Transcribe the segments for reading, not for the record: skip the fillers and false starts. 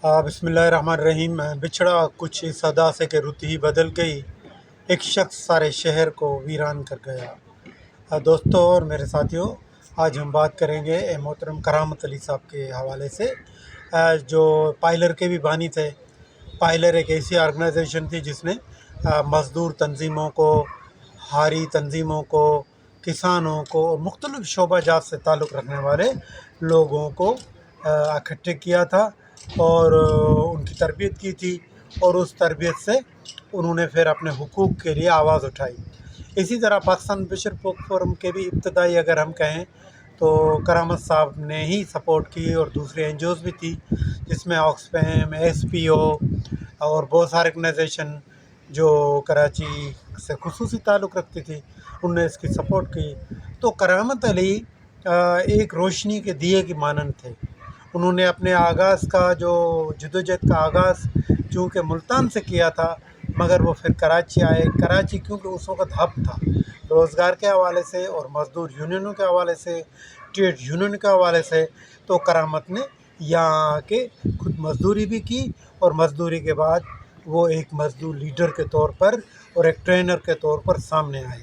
बिस्मिल्लाहिर्रहमानिर्रहीम। बिछड़ा कुछ इस अदा से कि रुत ही बदल गई, एक शख्स सारे शहर को वीरान कर गया। दोस्तों और मेरे साथियों, आज हम बात करेंगे मोहतरम करामत अली साहब के हवाले से, जो पायलर के भी बानी थे। पायलर एक ऐसी ऑर्गेनाइजेशन थी जिसने मज़दूर तंजीमों को, हारी तंजीमों को, किसानों को और मुख्तलिफ़ शोबाजात से ताल्लुक़ रखने वाले लोगों को इकट्ठे किया था और उनकी तरबियत की थी, और उस तरबियत से उन्होंने फिर अपने हुकूक़ के लिए आवाज़ उठाई। इसी तरह पाकिस्तान बशर फोरम के भी इब्तदाई अगर हम कहें तो करामत साहब ने ही सपोर्ट की, और दूसरी एनजीओज़ भी थी जिसमें ऑक्सफैम, SPO और बहुत सारे ऑर्गेनाइजेशन जो कराची से खुसूसी ताल्लुक़ रखती थी, उनने इसकी सपोर्ट की। तो करामत अली एक रोशनी के दिए की मानंद थे। उन्होंने अपने आगाज़ का जो जद्दोजहद का आगाज़ चूँकि मुल्तान से किया था, मगर वो फिर कराची आए। कराची क्योंकि उस वक़्त हब था रोज़गार के हवाले से और मज़दूर यूनियनों के हवाले से, ट्रेड यूनियन के हवाले से, तो करामत ने यहाँ आके खुद मज़दूरी भी की, और मज़दूरी के बाद वो एक मज़दूर लीडर के तौर पर और एक ट्रेनर के तौर पर सामने आए।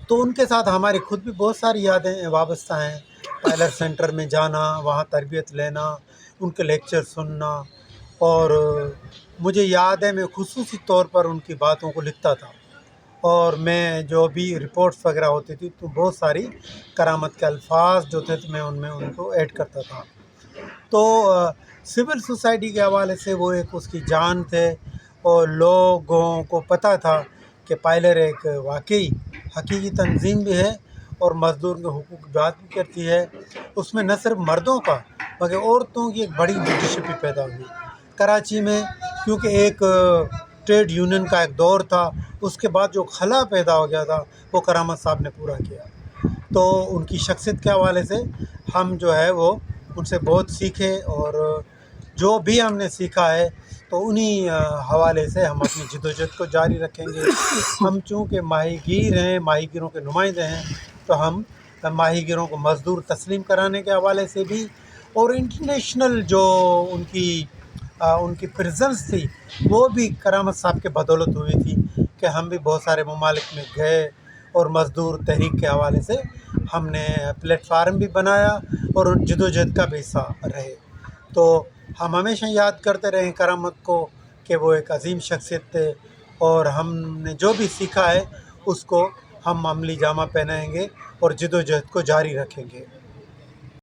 तो उनके साथ हमारी खुद भी बहुत सारी यादें वाबस्ता हैं। पायलर सेंटर में जाना, वहाँ तरबियत लेना, उनके लेक्चर सुनना, और मुझे याद है मैं खुसूसी तौर पर उनकी बातों को लिखता था, और मैं जो भी रिपोर्ट्स वगैरह होती थी तो बहुत सारी करामत के अल्फाज जो थे तो मैं उनमें उनको ऐड करता था। तो सिविल सोसाइटी के हवाले से वो एक उसकी जान थे, और लोगों को पता था कि पायलर एक वाकई हकीकी तंजीम भी है और मज़दूर के हुकूक़ की बात भी करती है। उसमें न सिर्फ मर्दों का बल्कि औरतों की एक बड़ी लीडरशिप भी पैदा हुई कराची में, क्योंकि एक ट्रेड यूनियन का एक दौर था। उसके बाद जो खला पैदा हो गया था वो करामत साहब ने पूरा किया। तो उनकी शख्सियत के हवाले से हम जो है वो उनसे बहुत सीखे, और जो भी हमने सीखा है तो उन्हीं हवाले से हम अपनी जद्दोजहद को जारी रखेंगे। हम चूँकि माहीगीर हैं, माहीगीरों के नुमाइंदे हैं, तो हम माहीगीरों को मज़दूर तस्लीम कराने के हवाले से भी, और इंटरनेशनल जो उनकी प्रेजेंस थी वो भी करामत साहब के बदौलत हुई थी कि हम भी बहुत सारे ममालिक में गए, और मज़दूर तहरीक के हवाले से हमने प्लेटफार्म भी बनाया और उन जद्दोजहद का भी हिस्सा रहे। तो हम हमेशा याद करते रहें करामत को कि वो एक अजीम शख्सियत थे, और हमने जो भी सीखा है उसको हम अमली जामा पहनाएंगे और जद्दोजहद को जारी रखेंगे।